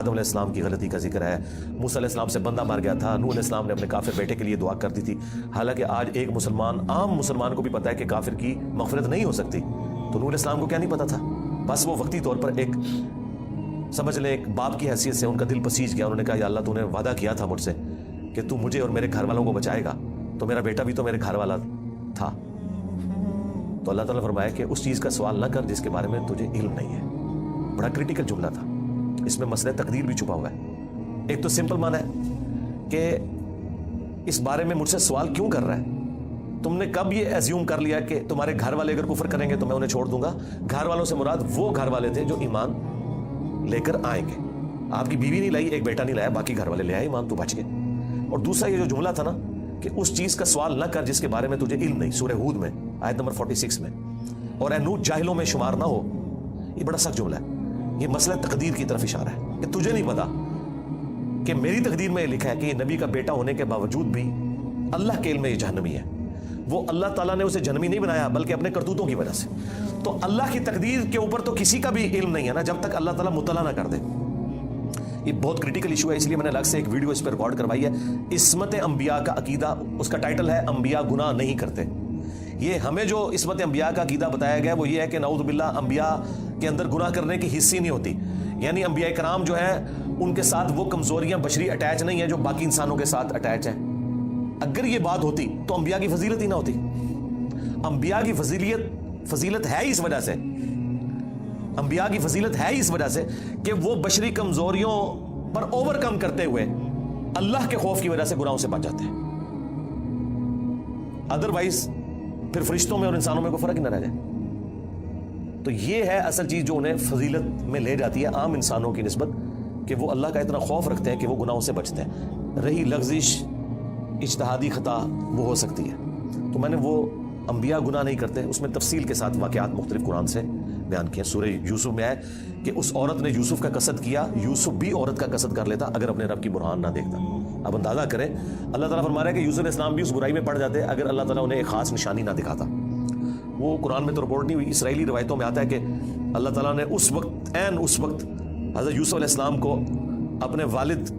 آدم علیہ السلام کی غلطی کا ذکر ہے، موسیٰ علیہ السلام سے بندہ مر گیا تھا، نوح علیہ السلام نے اپنے کافر بیٹے کے لیے دعا کر دی تھی، حالانکہ آج ایک عام مسلمان کو بھی پتا ہے کہ کافر کی مغفرت نہیں ہو سکتی، تو نوح علیہ السلام کو کیا نہیں پتا تھا؟ بس وہ وقتی طور پر ایک سمجھ لیں ایک باپ کی حیثیت سے ان کا دل پسیج گیا، انہوں نے کہا یا اللہ تو نے وعدہ کیا تھا مجھ سے کہ تو مجھے اور میرے گھر والوں کو بچائے گا، تو میرا بیٹا بھی تو میرے گھر والا تھا، تو اللہ تعالیٰ نے فرمایا کہ اس چیز کا سوال نہ کر جس کے بارے میں تجھے علم نہیں ہے۔ بڑا کریٹیکل جملہ تھا، اس میں مسئلہ تقدیر بھی چھپا ہوا ہے۔ ایک تو سمپل معنی ہے کہ اس بارے میں مجھ سے سوال کیوں کر رہا ہے؟ تم نے کب یہ ایزیوم کر لیا کہ تمہارے گھر والے اگر کفر کریں گے تو میں انہیں چھوڑ دوں گا؟ گھر والوں سے مراد وہ گھر والے تھے جو ایمان لے کر آئیں گے۔ آپ کی بیوی نہیں لائی، ایک بیٹا نہیں لایا، باقی گھر والے لے آئے ایمان، تو بچ گئے۔ اور دوسرا یہ جو جملہ تھا نا کہ اس چیز کا سوال نہ کر جس کے بارے میں تجھے علم نہیں، سورہ ہود میں آیت نمبر 46 میں، اور اے نوح جاہلوں میں شمار نہ ہو، یہ بڑا سخت جملہ ہے، یہ مسئلہ تقدیر کی طرف اشارہ ہے کہ تجھے نہیں پتا کہ میری تقدیر میں یہ لکھا ہے کہ یہ نبی کا بیٹا ہونے کے باوجود بھی اللہ کے علم میں یہ جہنمی ہے۔ وہ اللہ تعالیٰ نے اسے جہنمی نہیں بنایا بلکہ اپنے کرتوتوں کی وجہ سے، تو اللہ کی تقدیر کے اوپر تو کسی کا بھی علم نہیں ہے نا جب تک اللہ تعالیٰ مطلع نہ کر دے۔ یہ بہت کریٹیکل ایشو ہے، اس لیے میں نے الگ سے ایک ویڈیو اس پہ ریکارڈ کروائی ہے، عصمت انبیاء کا عقیدہ، اس کا ٹائٹل ہے انبیاء گناہ نہیں کرتے۔ یہ ہمیں جو عصمت انبیاء کا عقیدہ بتایا گیا وہ یہ ہے کہ نعوذ باللہ انبیاء کے اندر گناہ کرنے کی حص ہی نہیں ہوتی، یعنی انبیاء کرام جو ہیں ان کے ساتھ وہ کمزوریاں بشری اٹیچ نہیں ہیں جو باقی انسانوں کے ساتھ اٹیچ ہیں۔ اگر یہ بات ہوتی تو انبیاء کی فضیلت ہی نہ ہوتی۔ انبیاء کی فضیلت ہے اس وجہ سے، انبیاء کی فضیلت ہے اس وجہ سے کہ وہ بشری کمزوریوں پر اوورکم کرتے ہوئے اللہ کے خوف کی وجہ سے گناہوں سے بچ جاتے ہیں۔ ادروائز پھر فرشتوں میں اور انسانوں میں کوئی فرق ہی نہ رہ جائے۔ تو یہ ہے اصل چیز جو انہیں فضیلت میں لے جاتی ہے عام انسانوں کی نسبت، کہ وہ اللہ کا اتنا خوف رکھتے ہیں کہ وہ گناہوں سے بچتے ہیں۔ رہی لغزش اجتہادی خطا وہ ہو سکتی ہے، تو میں نے وہ انبیاء گناہ نہیں کرتے اس میں تفصیل کے ساتھ واقعات مختلف قرآن سے بیان کیے۔ سورہ یوسف میں ہے کہ اس عورت نے یوسف کا قصد کیا، یوسف بھی عورت کا قصد کر لیتا اگر اپنے رب کی برہان نہ دیکھتا۔ اب اندازہ کریں، اللہ تعالیٰ فرما رہا ہے کہ یوسف علیہ السلام بھی اس برائی میں پڑ جاتے اگر اللہ تعالیٰ انہیں ایک خاص نشانی نہ دکھاتا۔ وہ قرآن میں تو رپورٹ نہیں ہوئی، اسرائیلی روایتوں میں آتا ہے کہ اللہ تعالیٰ نے اس وقت حضرت یوسف علیہ السلام کو اپنے والد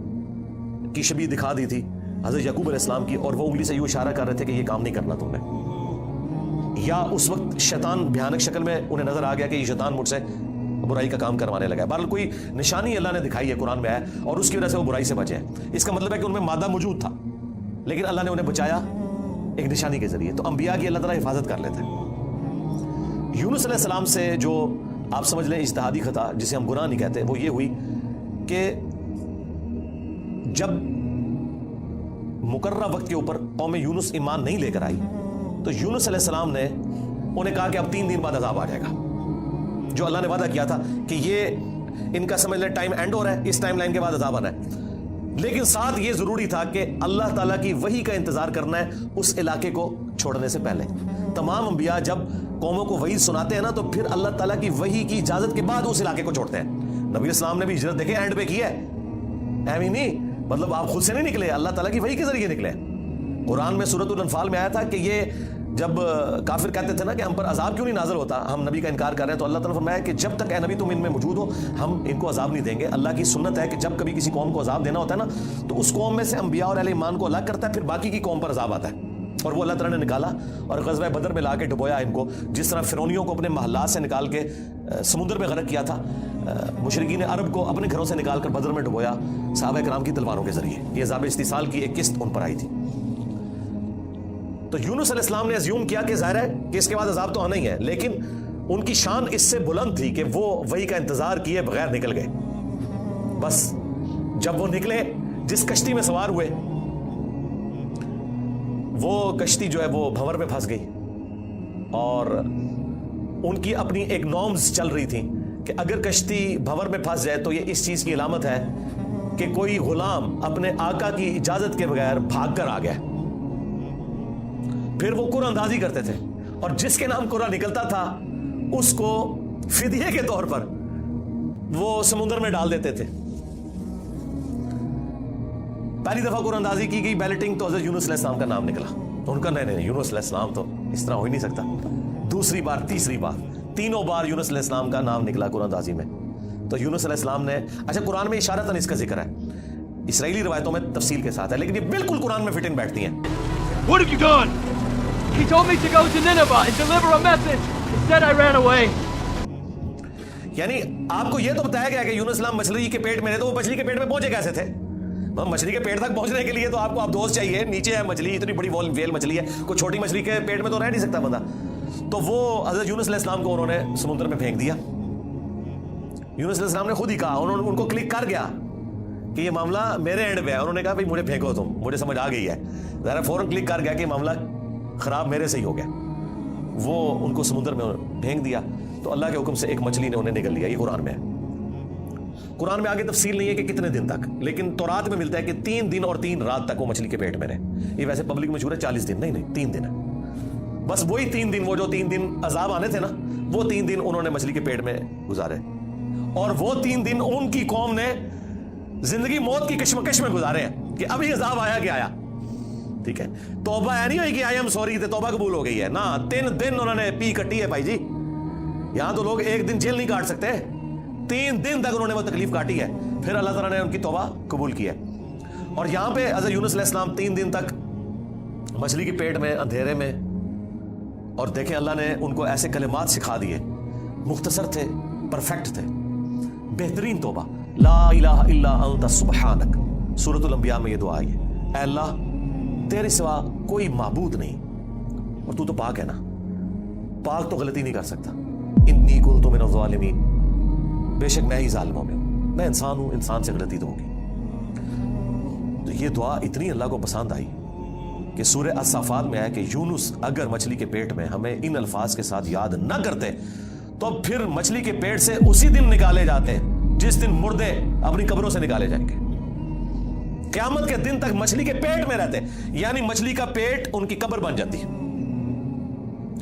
کی شبیہ دکھا دی تھی، حضرت یعقوب علیہ السلام کی، اور وہ انگلی سے یوں اشارہ کر رہے تھے کہ یہ کام نہیں کرنا تم نے، یا اس وقت شیطان بھیانک شکل میں انہیں نظر آ گیا کہ یہ شیطان مجھ سے برائی کا کام کروانے لگا ہے۔ بہرحال کوئی نشانی اللہ نے دکھائی ہے، قرآن میں ہے، اور اس کی وجہ سے وہ برائی سے بچے ہیں۔ اس کا مطلب ہے کہ ان میں مادہ موجود تھا لیکن اللہ نے انہیں بچایا ایک نشانی کے ذریعے۔ تو انبیاء کی اللہ تعالیٰ حفاظت کر لیتے ہیں۔ یونس علیہ السلام سے جو آپ سمجھ لیں اجتہادی خطا جسے ہم گناہ نہیں کہتے، وہ یہ ہوئی کہ جب مقررہ وقت کے اوپر قوم یونس ایمان نہیں لے کر آئی تو یونس علیہ السلام نے انہیں کہا کہ اب 3 دن بعد عذاب آ جائے گا، جو اللہ نے وعدہ کیا تھا کہ یہ ان کا سمجھ لیں ٹائم اینڈ ہو رہا ہے، اس ٹائم لائن کے بعد عذاب آنا ہے۔ لیکن ساتھ یہ ضروری تھا کہ اللہ تعالیٰ کی وحی کا انتظار کرنا ہے اس علاقے کو چھوڑنے سے پہلے۔ تمام انبیاء جب قوموں کو وحی سناتے ہیں نا تو پھر اللہ تعالیٰ کی وحی کی اجازت کے بعد اس علاقے کو چھوڑتے ہیں۔ نبی اسلام نے بھی ہجرت دیکھیں اینڈ پہ کی ہے، ایویں نہیں، مطلب آپ خود سے نہیں نکلے، اللہ تعالیٰ کی وحی کے ذریعے نکلے۔ قرآن میں سورۃ الانفال میں آیا تھا کہ یہ جب کافر کہتے تھے نا کہ ہم پر عذاب کیوں نہیں نازل ہوتا، ہم نبی کا انکار کر رہے ہیں، تو اللہ تعالیٰ نے فرمایا کہ جب تک اے نبی تم ان میں موجود ہو ہم ان کو عذاب نہیں دیں گے۔ اللہ کی سنت ہے کہ جب کبھی کسی قوم کو عذاب دینا ہوتا ہے نا تو اس قوم میں سے انبیاء اور اہل ایمان کو الگ کرتا ہے، پھر باقی کی قوم پر عذاب آتا ہے، اور وہ اللہ تعالیٰ نے نکالا اور غزوہ بدر میں لا کے ڈبویا ان کو، جس طرح فرعونیوں کو اپنے محلات سے نکال کے سمندر میں غرق کیا تھا، مشرکین عرب کو اپنے گھروں سے نکال کر بدر میں ڈبویا صحابہ کرام کی تلواروں کے ذریعے۔ یہ عذاب استیصال کی ایک قسط ان پر آئی تھی۔ تو یونس علیہ السلام نے ازیوم کیا کہ ظاہر ہے کہ اس کے بعد عذاب تو آنا ہی ہے، لیکن ان کی شان اس سے بلند تھی کہ وہ وحی کا انتظار کیے بغیر نکل گئے۔ بس جب وہ نکلے، جس کشتی میں سوار ہوئے وہ کشتی جو ہے وہ بھنور میں پھنس گئی، اور ان کی اپنی ایک نارمز چل رہی تھی کہ اگر کشتی بھنور میں پھنس جائے تو یہ اس چیز کی علامت ہے کہ کوئی غلام اپنے آقا کی اجازت کے بغیر بھاگ کر آ گیا۔ پھر وہ قرآن اندازی کرتے تھے، اور جس کے نام قرآن نکلتا تھا اس کو فدیے کے طور پر وہ سمندر میں ڈال دیتے تھے۔ پہلی دفعہ قرآن اندازی کی گئی بیلٹنگ تو حضرت یونس علیہ السلام کا نام نکلا، تو ان کا نہیں یونس علیہ السلام تو اس طرح ہو ہی نہیں سکتا۔ دوسری بار، تیسری بار، تینوں بار یونس علیہ السلام کا نام نکلا قرآن اندازی میں۔ تو یونس علیہ السلام نے, اچھا قرآن میں اشارتاً اس کا ذکر ہے, اسرائیلی روایتوں میں تفصیل کے ساتھ ہے, لیکن یہ بالکل قرآن میں فٹ ان بیٹھتی ہیں. What have you done? He told me to go to Nineveh and deliver a message. Instead I ran away. یعنی آپ کو یہ تو بتایا گیا کہ یونس السلام مچھلی کے پیٹ میں رہے, تو وہ مچھلی کے پیٹ میں پہنچے کیسے تھے؟ مچھلی کے پیٹ تک پہنچنے کے لیے تو آپ کو اب دوست چاہیے, نیچے ہے مچھلی, اتنی بڑی ویل مچھلی ہے, کوئی چھوٹی مچھلی کے پیٹ میں تو رہ نہیں سکتا بندہ. تو وہ حضرت یونس علیہ السلام کو انہوں نے سمندر میں پھینک دیا. یونس علیہ السلام نے خود ہی کہا, ان کو کلک کر گیا کہ یہ معاملہ میرے اینڈ پہ ہے. انہوں نے کہا بھائی مجھے پھینکو تم, مجھے سمجھ آ گئی ہے. ذرا فوراً کلک کر گیا کہ معاملہ خراب میرے سے ہی ہو گیا. وہ ان کو سمندر میں پھینک دیا تو اللہ کے حکم سے ایک مچھلی نے انہیں نگل لیا. یہ قرآن میں ہے. قرآن میں آگے تفصیل نہیں ہے کہ کتنے دن تک, لیکن تورات میں ملتا ہے کہ 3 دن اور 3 رات تک وہ مچھلی کے پیٹ میں رہے. یہ ویسے پبلک میں مشہور ہے 40 دن, نہیں 3 دن ہے بس. وہی 3 دن, وہ جو 3 دن عذاب آنے تھے نا, وہ 3 دن انہوں نے مچھلی کے پیٹ میں گزارے, اور وہ 3 دن ان کی قوم نے زندگی موت کی کشمکش میں گزارے ہیں کہ ابھی عذاب آیا کہ آیا. ٹھیک ہے, توبہ ہے نہیں ہوئی کہ آئی ایم سوری تے توبہ قبول ہو گئی ہے نا. 3 دن انہوں نے پی کٹی ہے بھائی جی. یہاں تو لوگ 1 دن جیل نہیں کاٹ سکتے, 3 دن تک انہوں نے وہ تکلیف کاٹی ہے, پھر اللہ تعالیٰ نے ان کی توبہ قبول کی ہے. اور یہاں پہ حضرت یونس علیہ السلام 3 دن تک مچھلی کے پیٹ میں اندھیرے میں, اور دیکھیں اللہ نے ان کو ایسے کلمات سکھا دیے, مختصر تھے, پرفیکٹ تھے, بہترین توبہ. لا الہ الا انت سبحانک, سورۃ الانبیاء میں یہ دعا ہے, اے اللہ تیرے سوا کوئی معبود نہیں اور تو پاک ہے نا, پاک تو غلطی نہیں کر سکتا. انی کنت من الظالمین, بے شک میں ہی ظالموں میں ہوں, میں انسان ہوں, انسان سے غلطی تو ہوگی. تو یہ دعا اتنی اللہ کو پسند آئی کہ سورہ الصافات میں ہے کہ یونس اگر مچھلی کے پیٹ میں ہمیں ان الفاظ کے ساتھ یاد نہ کرتے تو پھر مچھلی کے پیٹ سے اسی دن نکالے جاتے جس دن مردے اپنی قبروں سے نکالے جائیں گے. قیامت کے دن تک مچھلی کے پیٹ میں رہتے, یعنی مچھلی کا پیٹ ان کی قبر بن جاتی.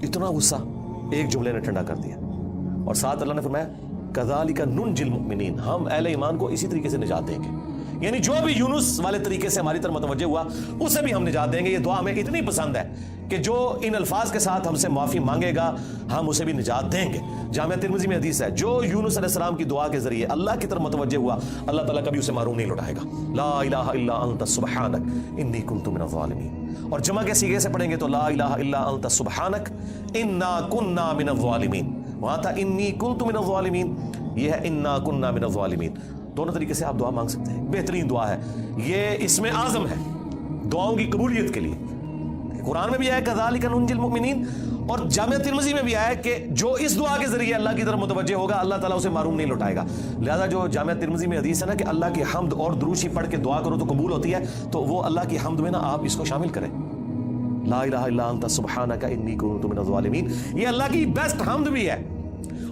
اتنا غصہ ایک جملے نے ٹھنڈا کر دیا. اور ساتھ اللہ نے فرمایا کذالک ننجی المؤمنین, ہم اہل ایمان کو اسی طریقے سے نجات دیں گے. یعنی جو بھی یونس والے طریقے سے ہماری طرف متوجہ ہوا اسے بھی ہم نجات دیں گے. یہ دعا ہمیں اتنی پسند ہے کہ جو ان الفاظ کے ساتھ ہم سے معافی مانگے گا ہم اسے بھی نجات دیں گے. جامعہ ترمذی میں حدیث ہے, جو یونس علیہ السلام کی دعا کے ذریعے اللہ کی طرف متوجہ ہوا اللہ تعالیٰ کبھی اسے محروم نہیں لوٹائے گا. لا الہ الا انت سبحانک انی کنت من الظالمین. اور جمع کے صیغے سے پڑھیں گے تو لا الہ الا انت سبحانک انا کننا من الظالمین. وہاں تھا انی کنت من الظالمین, یہ ہے انا کننا من الظالمین. دونوں طریقے سے آپ دعا مانگ سکتے ہیں, بہترین دعا ہے. یہ اسم اعظم ہے دعاؤں کی قبولیت کے لیے. قرآن میں بھی آیا کذالک ننجی المؤمنین, اور جامعہ ترمذی میں بھی آیا کہ جو اس دعا کے ذریعے اللہ کی طرف متوجہ ہوگا اللہ تعالیٰ اسے محروم نہیں لوٹائے گا. لہذا جو جامعہ ترمذی میں حدیث ہے نا کہ اللہ کی حمد اور دروشی پڑھ کے دعا کرو تو قبول ہوتی ہے, تو وہ اللہ کی حمد میں نا آپ اس کو شامل کریں. لا الہ الا انت سبحانک انی کنت من الظالمین, یہ اللہ کی بیسٹ حمد بھی ہے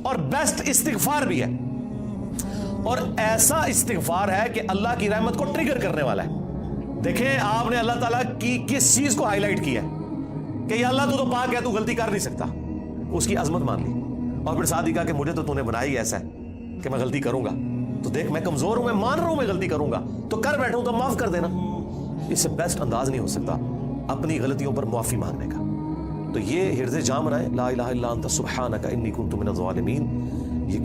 اور بیسٹ استغفار بھی ہے, اور ایسا استغفار ہے کہ اللہ کی رحمت کو ٹریگر کرنے والا ہے. دیکھیں آپ نے اللہ تعالیٰ کی کس چیز کو ہائی لائٹ کیا ہے کہ یا اللہ تو پاک ہے, تو غلطی کر نہیں سکتا, اس کی عظمت مان لی. اور پھر ساتھ ہی کہا کہ مجھے تو نے بنایا ہی ایسا ہے کہ میں غلطی کروں گا, تو دیکھ میں کمزور ہوں, میں مان رہا ہوں میں غلطی کروں گا, تو کر بیٹھوں تو معاف کر دینا. اس سے بیسٹ انداز نہیں ہو سکتا اپنی غلطیوں پر معافی مانگنے کا. تو یہ حرز جام رہے, لا الہ الا انت سبحانک انی کنت من الظالمین.